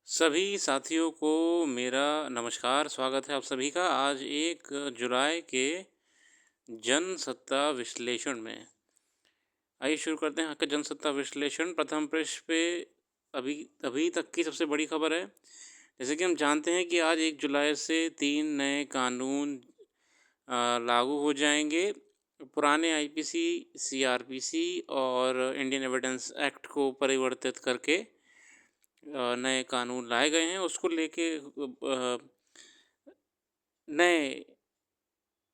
सभी साथियों को मेरा नमस्कार, स्वागत है आप सभी का आज 1 जुलाई के जनसत्ता विश्लेषण में। आइए शुरू करते हैं आज का जनसत्ता विश्लेषण। प्रथम पृष्ठ पे अभी अभी तक की सबसे बड़ी खबर है। जैसे कि हम जानते हैं कि आज 1 जुलाई से 3 नए कानून लागू हो जाएँगे। पुराने आईपीसी, सीआरपीसी और इंडियन एविडेंस एक्ट को परिवर्तित करके नए कानून लाए गए हैं। उसको लेके नए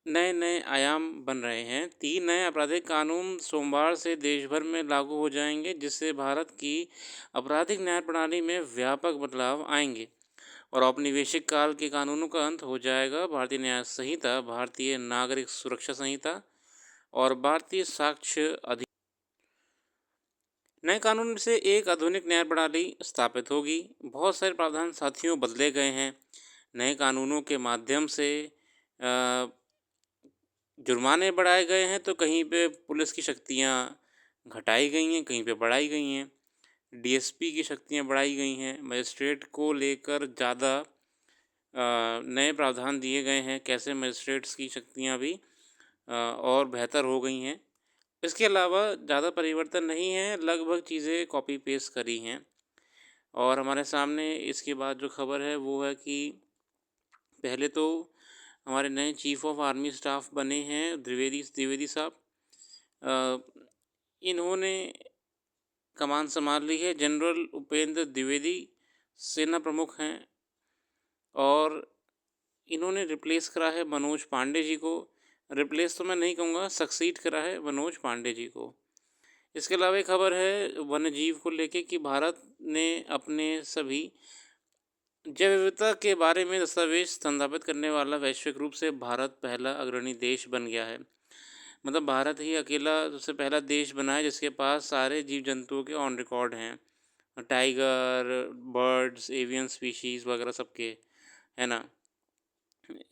नए-नए आयाम बन रहे हैं। 3 नए आपराधिक कानून सोमवार से देश भर में लागू हो जाएँगे, जिससे भारत की आपराधिक न्याय प्रणाली में व्यापक बदलाव आएँगे और औपनिवेशिक काल के कानूनों का अंत हो जाएगा। भारतीय न्याय संहिता, भारतीय नागरिक सुरक्षा संहिता और भारतीय साक्ष्य अधि नए कानून से एक आधुनिक न्याय प्रणाली स्थापित होगी। बहुत सारे प्रावधान साथियों बदले गए हैं। नए कानूनों के माध्यम से अ, जुर्माने बढ़ाए गए हैं, तो कहीं पे पुलिस की शक्तियाँ घटाई गई हैं, कहीं पे बढ़ाई गई हैं। डीएसपी की शक्तियाँ बढ़ाई गई हैं। मजिस्ट्रेट को लेकर ज़्यादा नए प्रावधान दिए गए हैं, कैसे मजिस्ट्रेट्स की शक्तियाँ भी और बेहतर हो गई हैं। इसके अलावा ज़्यादा परिवर्तन नहीं है, लगभग चीज़ें कॉपी पेस्ट करी हैं। और हमारे सामने इसके बाद जो खबर है वो है कि पहले तो हमारे नए चीफ ऑफ आर्मी स्टाफ बने हैं द्विवेदी द्विवेदी साहब। अ, इन्होंने कमान संभाल ली है। जनरल उपेंद्र द्विवेदी सेना प्रमुख हैं और इन्होंने रिप्लेस करा है मनोज पांडे जी को। रिप्लेस तो मैं नहीं कहूँगा, सक्सीड करा है मनोज पांडे जी को। इसके अलावा एक खबर है वन्यजीव को लेके कि भारत ने अपने सभी जैव विविधता के बारे में दस्तावेज स्थापित करने वाला वैश्विक रूप से भारत पहला अग्रणी देश बन गया है। मतलब भारत ही अकेला सबसे पहला देश बना है जिसके पास सारे जीव जंतुओं के ऑन रिकॉर्ड हैं। टाइगर, बर्ड्स, एवियन स्पीशीज़ वगैरह सबके, है ना?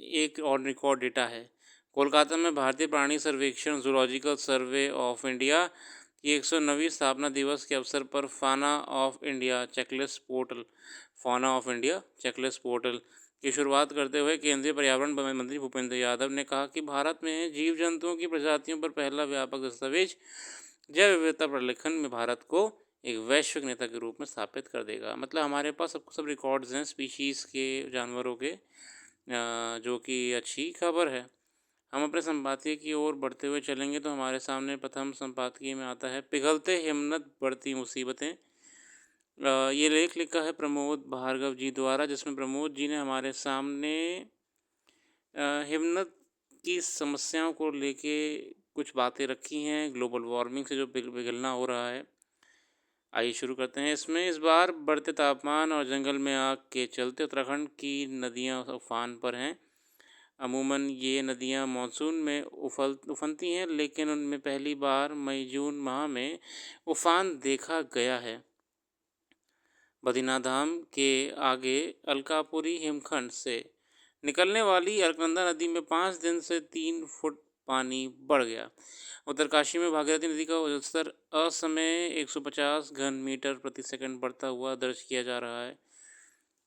एक ऑन रिकॉर्ड डेटा है। कोलकाता में भारतीय प्राणी सर्वेक्षण ज़ूलॉजिकल सर्वे ऑफ इंडिया की 109वीं स्थापना दिवस के अवसर पर फाना ऑफ इंडिया चेकलिस्ट पोर्टल की शुरुआत करते हुए केंद्रीय पर्यावरण मंत्री भूपेंद्र यादव ने कहा कि भारत में जीव जंतुओं की प्रजातियों पर पहला व्यापक दस्तावेज जैव विविधता प्रलेखन में भारत को एक वैश्विक नेता के रूप में स्थापित कर देगा। मतलब हमारे पास सब रिकॉर्ड्स हैं स्पीशीज़ के, जानवरों के, जो कि अच्छी खबर है। हम अपने संपादकीय की ओर बढ़ते हुए चलेंगे तो हमारे सामने प्रथम संपादकीय में आता है पिघलते हिम्मत बढ़ती मुसीबतें। ये लेख लिखा है प्रमोद भार्गव जी द्वारा, जिसमें प्रमोद जी ने हमारे सामने हिम्मत की समस्याओं को लेके कुछ बातें रखी हैं, ग्लोबल वार्मिंग से जो पिघलना हो रहा है। आइए शुरू करते हैं। इसमें इस बार बढ़ते तापमान और जंगल में आग के चलते उत्तराखंड की नदियां उफान पर हैं। अमूमन ये नदियां मानसून में उफनती हैं, लेकिन उनमें पहली बार मई जून माह में उफान देखा गया है। बद्रीनाथ धाम के आगे अलकापुरी हिमखंड से निकलने वाली अलकनंदा नदी में 5 दिन से 3 फुट पानी बढ़ गया। उत्तरकाशी में भागीरथी नदी का जलस्तर असमय 150 घन मीटर प्रति सेकंड बढ़ता हुआ दर्ज किया जा रहा है।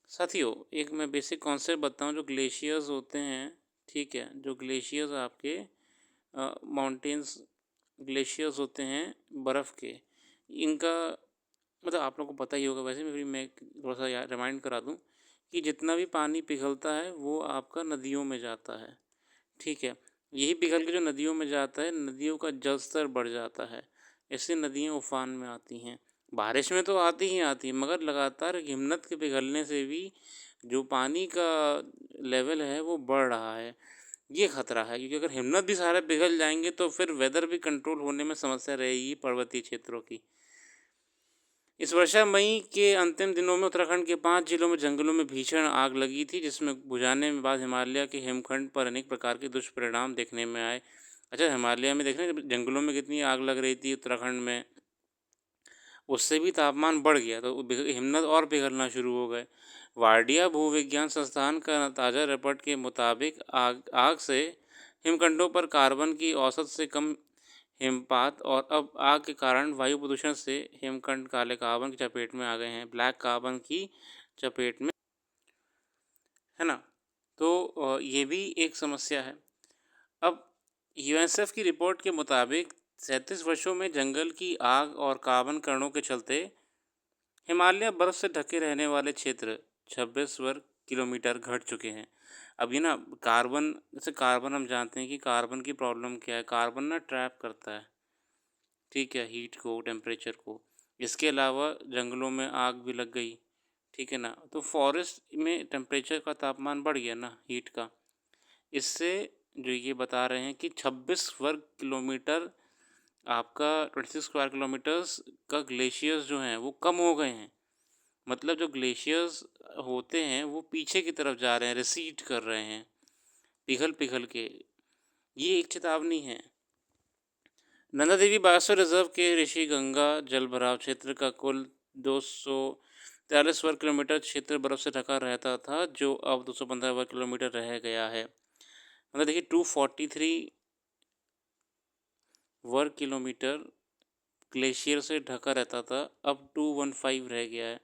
साथियों, एक मैं बेसिक कॉन्सेप्ट बताऊं, जो ग्लेशियर्स होते हैं, ठीक है, जो ग्लेशियर्स आपके माउंटेन्स ग्लेशियर्स होते हैं बर्फ़ के, इनका मतलब आप लोगों को पता ही होगा। वैसे भी मैं थोड़ा सा रिमाइंड करा दूं कि जितना भी पानी पिघलता है वो आपका नदियों में जाता है, ठीक है। यही पिघल के जो नदियों में जाता है, नदियों का जल स्तर बढ़ जाता है, इससे नदियाँ उफान में आती हैं। बारिश में तो आती ही आती हैं, मगर लगातार हिमनद के पिघलने से भी जो पानी का लेवल है वो बढ़ रहा है। ये खतरा है, क्योंकि अगर हिमनद भी सारे पिघल जाएंगे तो फिर वेदर भी कंट्रोल होने में समस्या रहेगी पर्वतीय क्षेत्रों की। इस वर्षा मई के अंतिम दिनों में उत्तराखंड के 5 जिलों में जंगलों में भीषण आग लगी थी, जिसमें बुझाने में बाद हिमालय के हिमखंड पर अनेक प्रकार के दुष्परिणाम देखने में आए। अच्छा, हिमालय में देख रहे हैं जंगलों में कितनी आग लग रही थी उत्तराखंड में, उससे भी तापमान बढ़ गया तो हिमनद और पिघलना शुरू हो गए। वारडिया भूविज्ञान संस्थान का ताज़ा रिपोर्ट के मुताबिक आग आग से हिमखंडों पर कार्बन की औसत से कम हिमपात और अब आग के कारण वायु प्रदूषण से हिमखंड काले कार्बन की चपेट में आ गए हैं। ब्लैक कार्बन की चपेट में, है ना? तो ये भी एक समस्या है। अब यूएनएसएफ की रिपोर्ट के मुताबिक 37 वर्षों में जंगल की आग और कार्बन कणों के चलते हिमालय बर्फ से ढके रहने वाले क्षेत्र 26 वर्ग किलोमीटर घट चुके हैं। अब ये ना कार्बन, जैसे कार्बन हम जानते हैं कि कार्बन की प्रॉब्लम क्या है, कार्बन ना ट्रैप करता है, ठीक है, हीट को, टेम्परेचर को। इसके अलावा जंगलों में आग भी लग गई, ठीक है ना, तो फॉरेस्ट में टेम्परेचर का तापमान बढ़ गया ना, हीट का। इससे जो ये बता रहे हैं कि 26 वर्ग किलोमीटर आपका 26 स्क्वायर किलोमीटर्स का ग्लेशियर्स जो हैं वो कम हो गए हैं। मतलब जो ग्लेशियर्स होते हैं वो पीछे की तरफ जा रहे हैं, रिसीड कर रहे हैं पिघल पिघल के। ये एक चेतावनी है। नंदा देवी बायोस्फीयर रिजर्व के ऋषि गंगा जल भराव क्षेत्र का कुल 243 वर्ग किलोमीटर क्षेत्र बर्फ से ढका रहता था, जो अब 215 वर्ग किलोमीटर रह गया है। मतलब देखिए 243 वर्ग किलोमीटर ग्लेशियर से ढका रहता था, अब 215 रह गया है।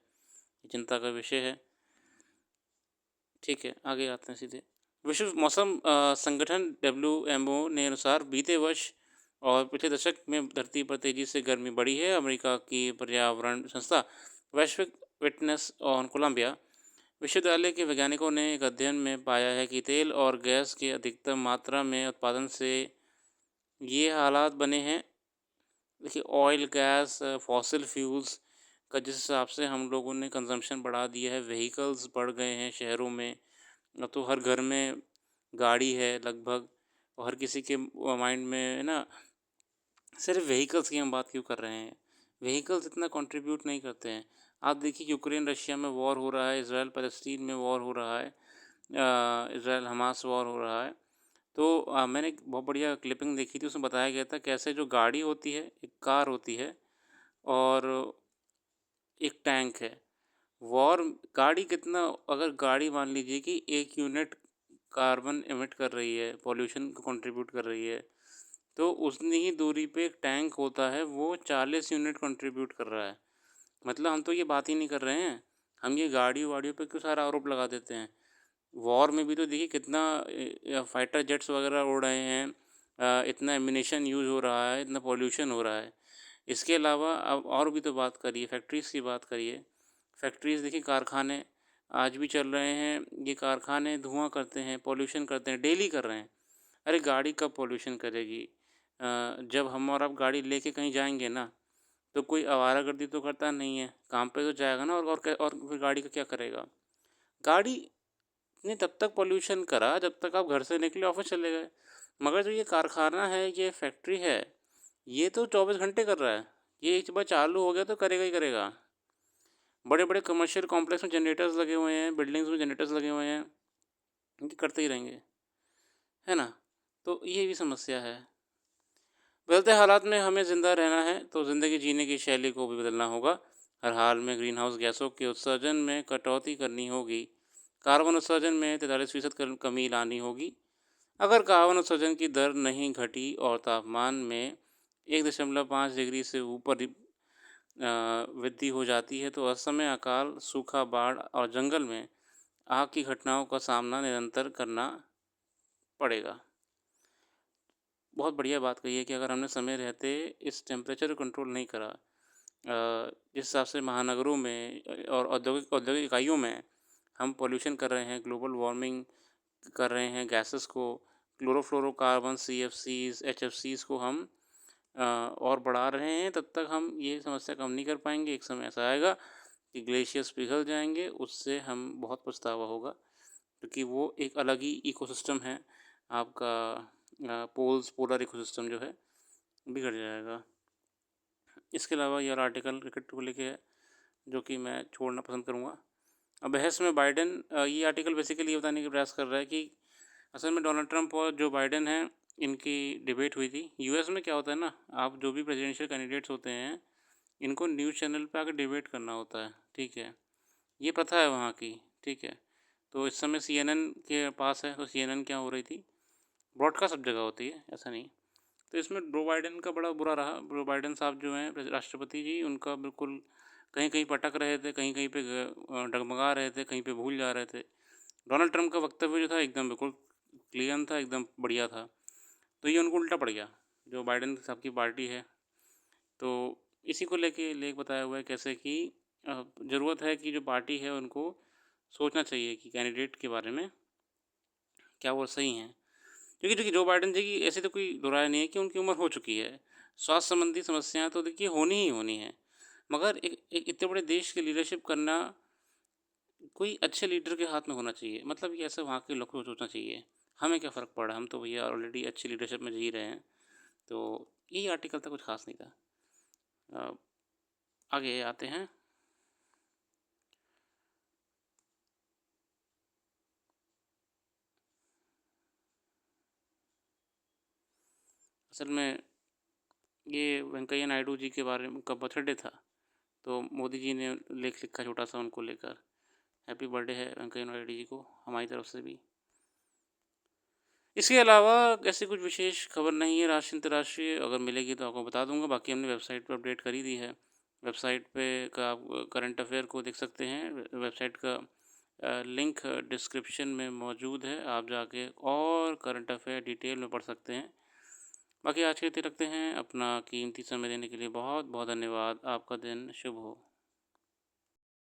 चिंता का विषय है। ठीक है, आगे आते हैं सीधे। विश्व मौसम संगठन WMO ने अनुसार बीते वर्ष और पिछले दशक में धरती पर तेजी से गर्मी बढ़ी है। अमेरिका की पर्यावरण संस्था वैश्विक विटनेस ऑन कोलंबिया विश्वविद्यालय के वैज्ञानिकों ने एक अध्ययन में पाया है कि तेल और गैस के अधिकतम मात्रा में उत्पादन से ये हालात बने हैं। देखिए ऑयल, गैस, फॉसिल फ्यूल्स का जिस हिसाब से हम लोगों ने कंजम्पशन बढ़ा दिया है, व्हीकल्स बढ़ गए हैं शहरों में। अब तो हर घर में गाड़ी है लगभग, और हर किसी के माइंड में है ना, सिर्फ व्हीकल्स की हम बात क्यों कर रहे हैं? व्हीकल्स इतना कंट्रीब्यूट नहीं करते हैं। आप देखिए यूक्रेन रशिया में वॉर हो रहा है, इसराइल फ़लस्तीन में वॉर हो रहा है, इसराइल हमास वॉर हो रहा है। तो मैंने एक बहुत बढ़िया क्लिपिंग देखी थी, उसमें बताया गया था कैसे जो गाड़ी होती है, एक कार होती है और एक टैंक है। वॉर गाड़ी कितना, अगर गाड़ी मान लीजिए कि 1 यूनिट कार्बन एमिट कर रही है, पॉल्यूशन को कंट्रीब्यूट कर रही है, तो उतनी ही दूरी पे एक टैंक होता है, वो 40 यूनिट कंट्रीब्यूट कर रहा है। मतलब हम तो ये बात ही नहीं कर रहे हैं, हम ये गाड़ी-वाड़ियों पे क्यों सारा आरोप लगा देते हैं। वॉर में भी तो देखिए कितना फाइटर जेट्स वगैरह उड़ रहे हैं, इतना एम्यूनेशन यूज़ हो रहा है, इतना पॉल्यूशन हो रहा है। इसके अलावा अब और भी तो बात करिए, फैक्ट्रीज़ की बात करिए। फैक्ट्रीज़ देखिए, कारखाने आज भी चल रहे हैं, ये कारखाने धुआँ करते हैं, पॉल्यूशन करते हैं, डेली कर रहे हैं। अरे गाड़ी कब पॉल्यूशन करेगी? जब हम और आप गाड़ी लेके कहीं जाएँगे ना, तो कोई आवारागर्दी तो करता नहीं है, काम पे तो जाएगा ना, और फिर गाड़ी का क्या करेगा? गाड़ी ने तब तक पॉल्यूशन करा जब तक आप घर से निकले, ऑफिस चले गए। मगर जो ये कारखाना है, ये फैक्ट्री है, ये तो 24 घंटे कर रहा है। ये एक बार चालू हो गया तो करेगा ही करेगा। बड़े बड़े कमर्शियल कॉम्प्लेक्स में जनरेटर्स लगे हुए हैं, बिल्डिंग्स में जनरेटर्स लगे हुए हैं, ये करते ही रहेंगे, है ना? तो ये भी समस्या है। बदलते हालात में हमें ज़िंदा रहना है, तो ज़िंदगी जीने की शैली को भी बदलना होगा। हर हाल में ग्रीन हाउस गैसों के उत्सर्जन में कटौती करनी होगी। कार्बन उत्सर्जन में 43% कमी लानी होगी। अगर कार्बन उत्सर्जन की दर नहीं घटी और तापमान में 1.5 डिग्री से ऊपर वृद्धि हो जाती है, तो असमय अकाल, सूखा, बाढ़ और जंगल में आग की घटनाओं का सामना निरंतर करना पड़ेगा। बहुत बढ़िया बात कही है कि अगर हमने समय रहते इस टेम्परेचर को कंट्रोल नहीं करा, जिस हिसाब से महानगरों में और औद्योगिक औद्योगिक इकाइयों में हम पॉल्यूशन कर रहे हैं, ग्लोबल वार्मिंग कर रहे हैं, गैसेस को, क्लोरोफ्लोरोकार्बन, सीएफसीज़, एचएफसीज़ को हम और बढ़ा रहे हैं, तब तक हम ये समस्या कम नहीं कर पाएंगे। एक समय ऐसा आएगा कि ग्लेशियर्स पिघल जाएंगे, उससे हम बहुत पछतावा होगा, क्योंकि वो एक अलग ही इकोसिस्टम है आपका। पोलर इकोसिस्टम जो है बिगड़ जाएगा। इसके अलावा ये आर्टिकल क्रिकेट को लेके है, जो कि मैं छोड़ना पसंद करूँगा। अब बहस में बाइडेन, ये आर्टिकल बेसिकली ये बताने का प्रयास कर रहा है कि असल में डोनाल्ड ट्रंप और जो बाइडेन हैं, इनकी डिबेट हुई थी। यूएस में क्या होता है ना, आप जो भी प्रेसिडेंशियल कैंडिडेट्स होते हैं, इनको न्यूज़ चैनल पे आकर डिबेट करना होता है, ठीक है। ये प्रथा है वहाँ की, ठीक है। तो इस समय सीएनएन के पास है, तो सीएनएन क्या हो रही थी, ब्रॉडकास्ट सब जगह होती है, ऐसा नहीं। तो इसमें जो बाइडेन का बड़ा बुरा रहा। जो बाइडेन साहब जो हैं राष्ट्रपति जी, उनका बिल्कुल कहीं कहीं पटक रहे थे, कहीं कहीं पे डगमगा रहे थे, कहीं पे भूल जा रहे थे। डोनाल्ड ट्रंप का वक्तव्य जो था एकदम बिल्कुल क्लियर था, एकदम बढ़िया था। तो ये उनको उल्टा पड़ गया, जो बाइडेन साहब की पार्टी है। तो इसी को लेके लेख बताया हुआ है कैसे कि ज़रूरत है कि जो पार्टी है उनको सोचना चाहिए कि कैंडिडेट के बारे में क्या वो सही हैं। क्योंकि देखिए जो बाइडेन जी की ऐसी तो कोई दो राय नहीं है कि उनकी उम्र हो चुकी है। स्वास्थ्य संबंधी समस्याएँ तो देखिए होनी ही होनी है। मगर एक एक इतने बड़े देश की लीडरशिप करना कोई अच्छे लीडर के हाथ में होना चाहिए। मतलब ये ऐसे वहाँ के लोग को सोचना चाहिए, हमें क्या फ़र्क पड़ा, हम तो भैया ऑलरेडी अच्छी लीडरशिप में जी रहे हैं। तो यही आर्टिकल था, कुछ ख़ास नहीं था। अ, आगे आते हैं। असल में ये वेंकैया नायडू जी के बारे में, का बर्थडे था, तो मोदी जी ने लेख लिखा छोटा-सा उनको लेकर। हैप्पी बर्थडे है वेंकैया नायडू जी को हमारी तरफ से भी। इसके अलावा ऐसी कुछ विशेष खबर नहीं है राष्ट्रीय अंतर्राष्ट्रीय, अगर मिलेगी तो आपको बता दूँगा। बाकी हमने वेबसाइट पे अपडेट कर ही दी है। वेबसाइट पे का आप करंट अफ़ेयर को देख सकते हैं। वेबसाइट का लिंक डिस्क्रिप्शन में मौजूद है। आप जाके और करंट अफ़ेयर डिटेल में पढ़ सकते हैं। बाकी आज के लिए इतना रखते हैं। अपना कीमती समय देने के लिए बहुत-बहुत धन्यवाद। आपका दिन शुभ हो।